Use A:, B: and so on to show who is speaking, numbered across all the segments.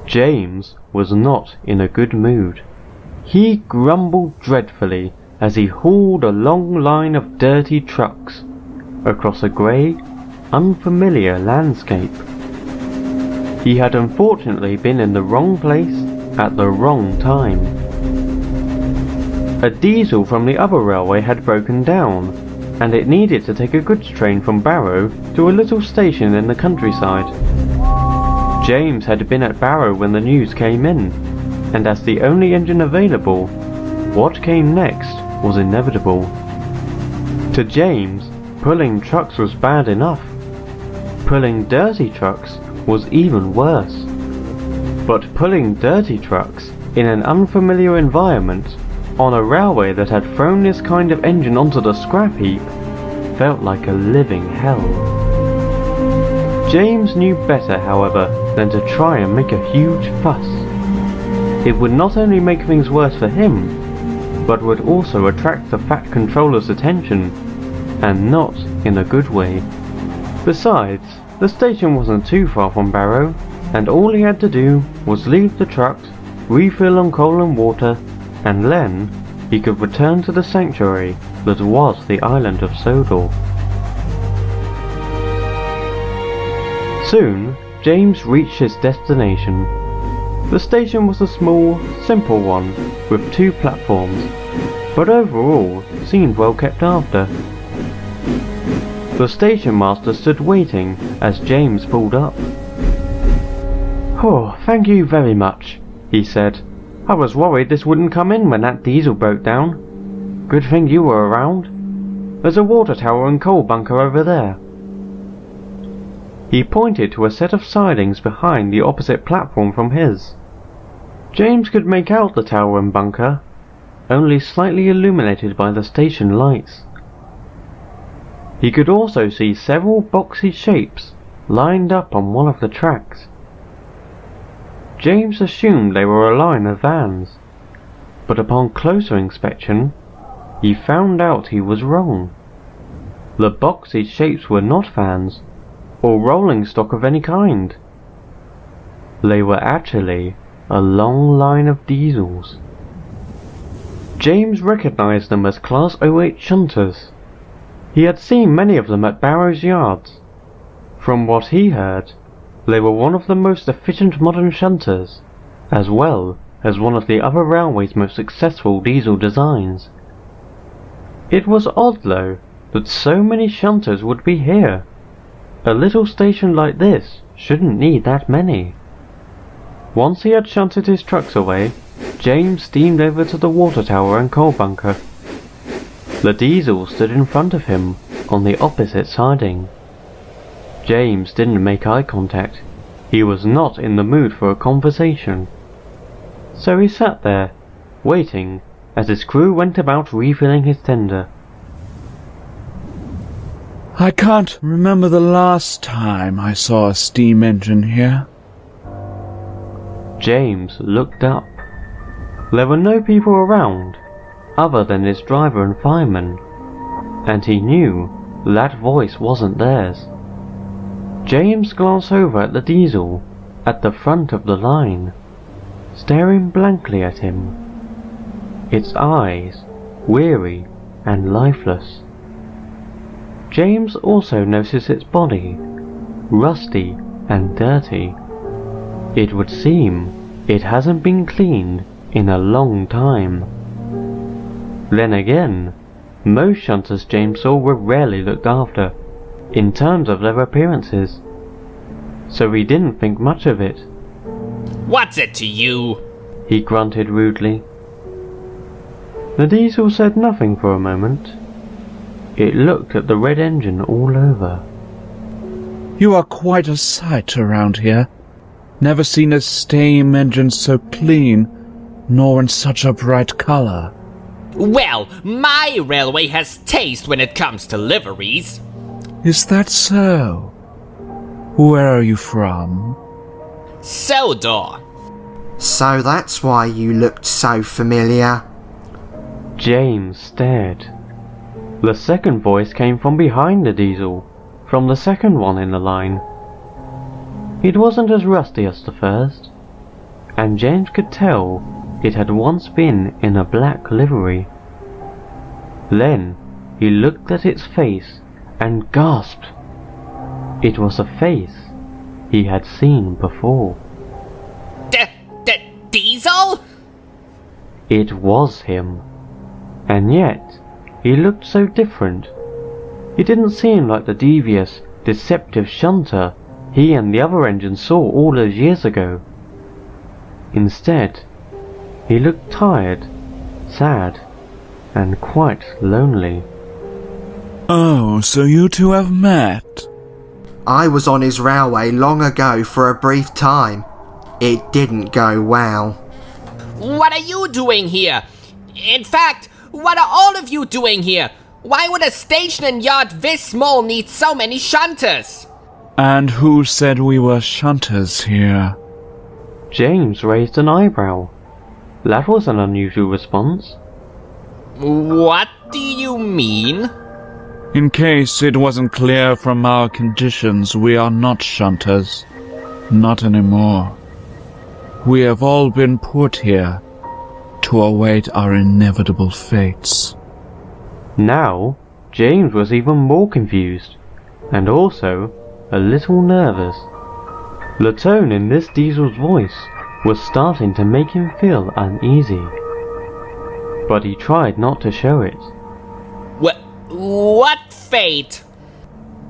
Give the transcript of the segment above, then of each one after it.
A: James was not in a good mood. He grumbled dreadfully as he hauled a long line of dirty trucks across a grey, unfamiliar landscape. He had unfortunately been in the wrong place at the wrong time. A diesel from the other railway had broken down, and it needed to take a goods train from Barrow to a little station in the countryside. James had been at Barrow when the news came in, and as the only engine available, what came next was inevitable. To James, pulling trucks was bad enough. Pulling dirty trucks was even worse. But pulling dirty trucks in an unfamiliar environment on a railway that had thrown this kind of engine onto the scrap heap felt like a living hell. James knew better, however, than to try and make a huge fuss. It would not only make things worse for him, but would also attract the Fat Controller's attention, and not in a good way. Besides, the station wasn't too far from Barrow, and all he had to do was leave the trucks, refill on coal and water, and then he could return to the sanctuary that was the island of Sodor. Soon, James reached his destination. The station was a small, simple one with 2 platforms, but overall seemed well kept after. The station master stood waiting as James pulled up. "Oh, thank you very much," he said. "I was worried this wouldn't come in when that diesel broke down. Good thing you were around. There's a water tower and coal bunker over there." He pointed to a set of sidings behind the opposite platform from his. James could make out the tower and bunker, only slightly illuminated by the station lights. He could also see several boxy shapes lined up on one of the tracks. James assumed they were a line of vans, but upon closer inspection, he found out he was wrong. The boxy shapes were not vans, or rolling stock of any kind. They were actually a long line of diesels. James recognized them as Class 08 shunters. He had seen many of them at Barrow's yards. From what he heard, they were one of the most efficient modern shunters, as well as one of the other railway's most successful diesel designs. It was odd, though, that so many shunters would be here. A little station like this shouldn't need that many. Once he had shunted his trucks away, James steamed over to the water tower and coal bunker. The diesel stood in front of him, on the opposite siding. James didn't make eye contact. He was not in the mood for a conversation. So he sat there, waiting, as his crew went about refilling his tender.
B: I can't remember the last time I saw a steam engine here.
A: James looked up. There were no people around, other than his driver and fireman, and he knew that voice wasn't theirs. James glanced over at the diesel, at the front of the line, staring blankly at him, its eyes weary and lifeless. James also noticed its body, rusty and dirty. It would seem it hasn't been cleaned in a long time. Then again, most shunters James saw were rarely looked after, in terms of their appearances, so he didn't think much of it.
C: "What's it to you?"
A: he grunted rudely. The diesel said nothing for a moment. It looked at the red engine all over.
B: You are quite a sight around here. Never seen a steam engine so clean, nor in such a bright color.
C: Well, my railway has taste when it comes to liveries.
B: Is that so? Where are you from?
C: Sodor.
D: So that's why you looked so familiar.
A: James stared. The second voice came from behind the diesel, from the second one in the line. It wasn't as rusty as the first, and James could tell it had once been in a black livery. Then he looked at its face and gasped. It was a face he had seen before.
C: Diesel?
A: It was him. And yet, he looked so different. He didn't seem like the devious, deceptive shunter he and the other engines saw all those years ago. Instead, he looked tired, sad, and quite lonely.
B: Oh, so you two have met?
D: I was on his railway long ago for a brief time. It didn't go well.
C: What are you doing here? In fact, what are all of you doing here? Why would a station and yard this small need so many shunters?
B: And who said we were shunters here?
A: James raised an eyebrow. That was an unusual response.
C: What do you mean?
B: In case it wasn't clear from our conditions, we are not shunters. Not anymore. We have all been put here to await our inevitable fates.
A: Now, James was even more confused, and also a little nervous. The tone in this Diesel's voice was starting to make him feel uneasy. But he tried not to show it.
C: What fate?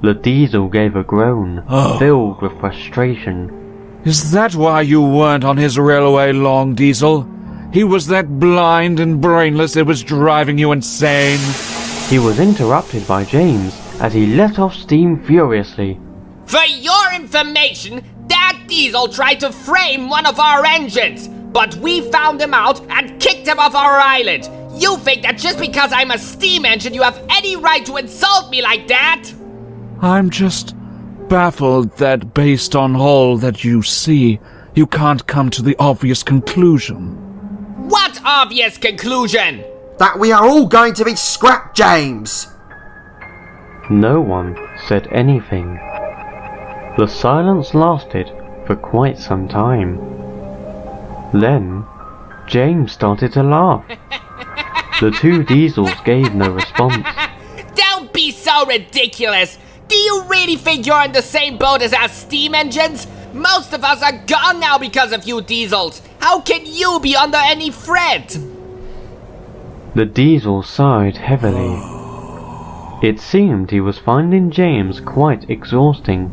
A: The Diesel gave a groan, filled with frustration.
B: Is that why you weren't on his railway long, Diesel? He was that blind and brainless it was driving you insane?
A: He was interrupted by James as he let off steam furiously.
C: For your information, that Diesel tried to frame one of our engines, but we found him out and kicked him off our island. You think that just because I'm a steam engine you have any right to insult me like that?
B: I'm just baffled that based on all that you see, you can't come to the obvious conclusion.
C: What obvious conclusion?
D: That we are all going to be scrapped, James!
A: No one said anything. The silence lasted for quite some time. Then, James started to laugh. The two Diesels gave no response.
C: Don't be so ridiculous! Do you really think you're in the same boat as our steam engines? Most of us are gone now because of you Diesels. How can you be under any threat?
A: The Diesel sighed heavily. It seemed he was finding James quite exhausting.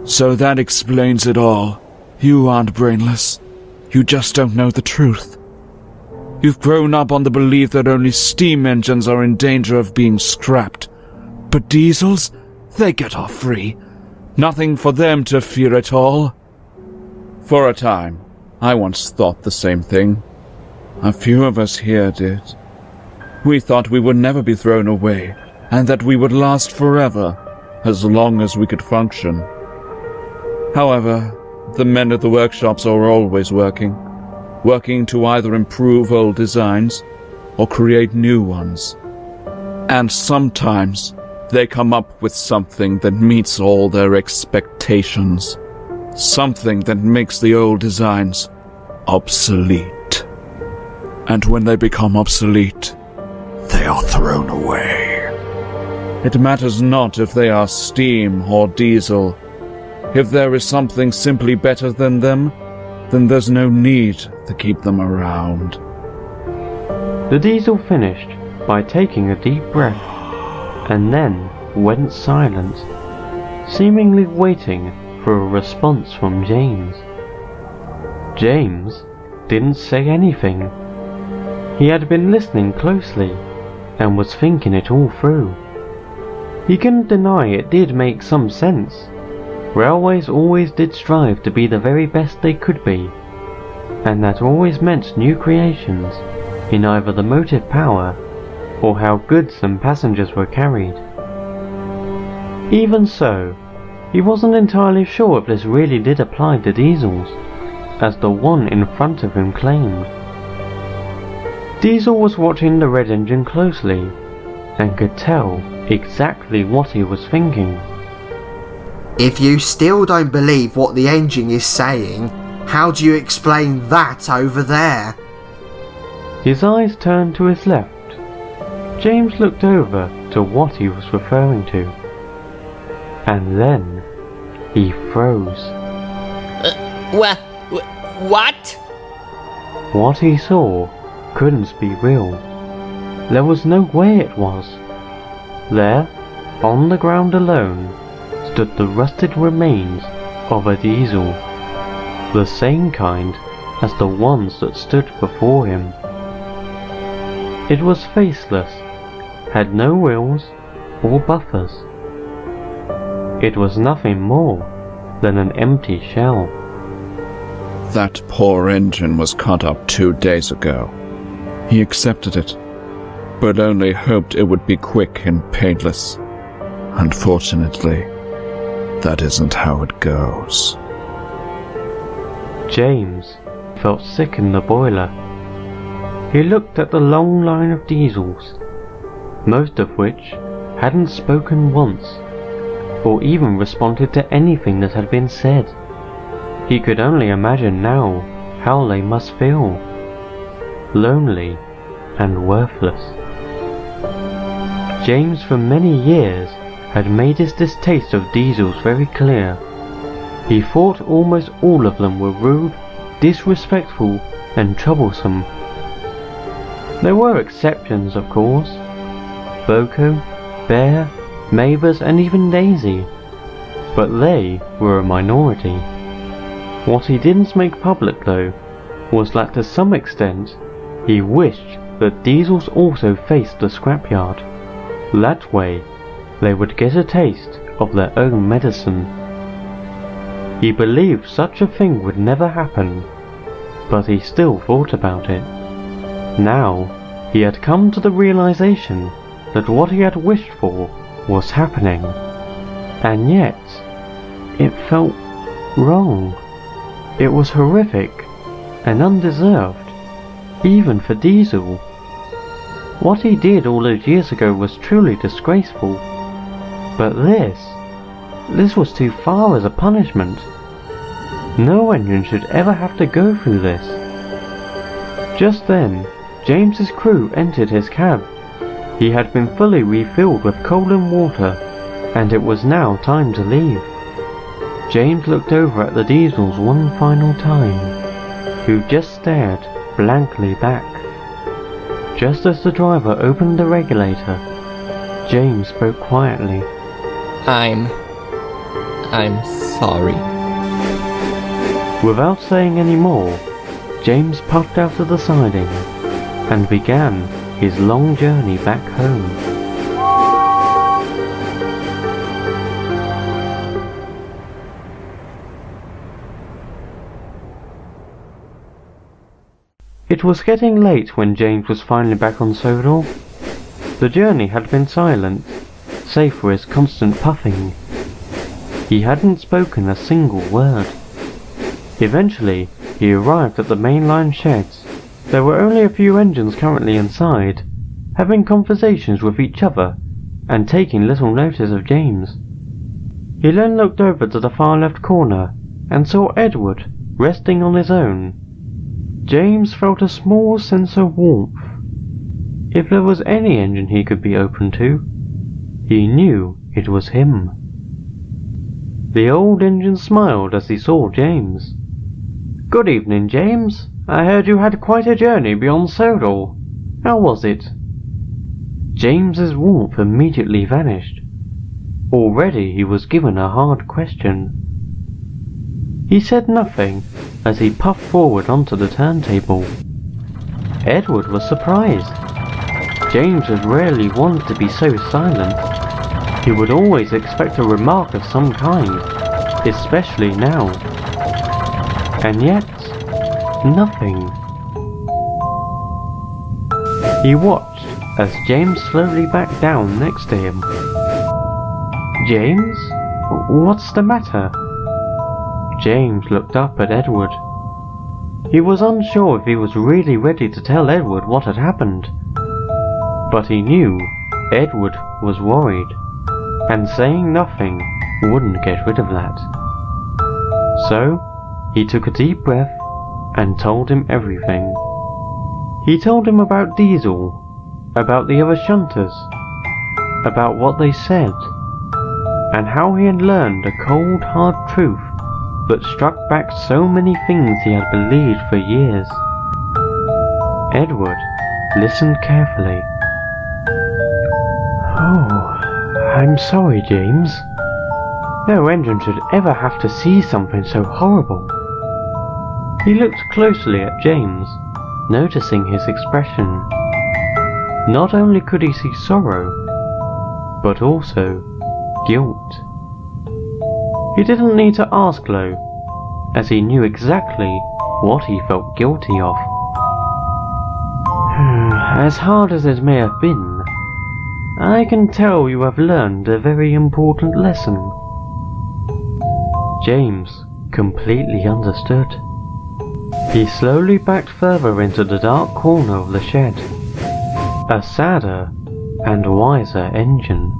B: So that explains it all. You aren't brainless. You just don't know the truth. You've grown up on the belief that only steam engines are in danger of being scrapped. But diesels, they get off free. Nothing for them to fear at all. For a time, I once thought the same thing. A few of us here did. We thought we would never be thrown away, and that we would last forever, as long as we could function. However, the men at the workshops are always working to either improve old designs or create new ones. And sometimes they come up with something that meets all their expectations. Something that makes the old designs obsolete. And when they become obsolete, they are thrown away. It matters not if they are steam or diesel. If there is something simply better than them, then there's no need to keep them around.
A: The Diesel finished by taking a deep breath, and then went silent, seemingly waiting for a response from James. James didn't say anything. He had been listening closely, and was thinking it all through. He couldn't deny it did make some sense. Railways always did strive to be the very best they could be, and that always meant new creations in either the motive power or how goods and passengers were carried. Even so, he wasn't entirely sure if this really did apply to diesels, as the one in front of him claimed. Diesel was watching the red engine closely, and could tell exactly what he was thinking.
D: If you still don't believe what the engine is saying, How do you explain that over there?
A: His eyes turned to his left. James looked over to what he was referring to. And then he froze.
C: What?
A: What he saw couldn't be real. There was no way it was. There, on the ground alone, stood the rusted remains of a diesel, the same kind as the ones that stood before him. It was faceless, had no wheels or buffers. It was nothing more than an empty shell.
B: That poor engine was cut up 2 days ago. He accepted it, but only hoped it would be quick and painless. Unfortunately, that isn't how it goes.
A: James felt sick in the boiler. He looked at the long line of diesels, most of which hadn't spoken once, or even responded to anything that had been said. He could only imagine now how they must feel. Lonely and worthless. James for many years had made his distaste of diesels very clear. He thought almost all of them were rude, disrespectful and troublesome. There were exceptions, of course. Boko, Bear, Mavis and even Daisy. But they were a minority. What he didn't make public though, was that to some extent, he wished that diesels also faced the scrapyard. That way, they would get a taste of their own medicine. He believed such a thing would never happen, but he still thought about it. Now, he had come to the realization that what he had wished for was happening, and yet, it felt wrong. It was horrific and undeserved, even for Diesel. What he did all those years ago was truly disgraceful, but this was too far as a punishment. No engine should ever have to go through this. Just then, James's crew entered his cab. He had been fully refilled with coal and water, and it was now time to leave. James looked over at the diesels one final time, who just stared blankly back. Just as the driver opened the regulator, James spoke quietly.
C: I'm sorry.
A: Without saying any more, James puffed out of the siding and began his long journey back home. It was getting late when James was finally back on Sodor. The journey had been silent, save for his constant puffing. He hadn't spoken a single word. Eventually, he arrived at the mainline sheds. There were only a few engines currently inside, having conversations with each other and taking little notice of James. He then looked over to the far left corner and saw Edward resting on his own. James felt a small sense of warmth. If there was any engine he could be open to, he knew it was him. The old engine smiled as he saw James. "Good evening, James. I heard you had quite a journey beyond Sodor. How was it?" James's warmth immediately vanished. Already he was given a hard question. He said nothing as he puffed forward onto the turntable. Edward was surprised. James had rarely wanted to be so silent. He would always expect a remark of some kind, especially now. And yet, nothing. He watched as James slowly backed down next to him. "James? What's the matter?" James looked up at Edward. He was unsure if he was really ready to tell Edward what had happened. But he knew Edward was worried, and saying nothing wouldn't get rid of that. So, He took a deep breath and told him everything. He told him about Diesel, about the other shunters, about what they said, and how he had learned a cold hard truth that struck back so many things he had believed for years. Edward listened carefully. "Oh, I'm sorry, James. No engine should ever have to see something so horrible." He looked closely at James, noticing his expression. Not only could he see sorrow, but also guilt. He didn't need to ask though, as he knew exactly what he felt guilty of. "As hard as it may have been, I can tell you have learned a very important lesson." James completely understood. He slowly backed further into the dark corner of the shed. A sadder and wiser engine.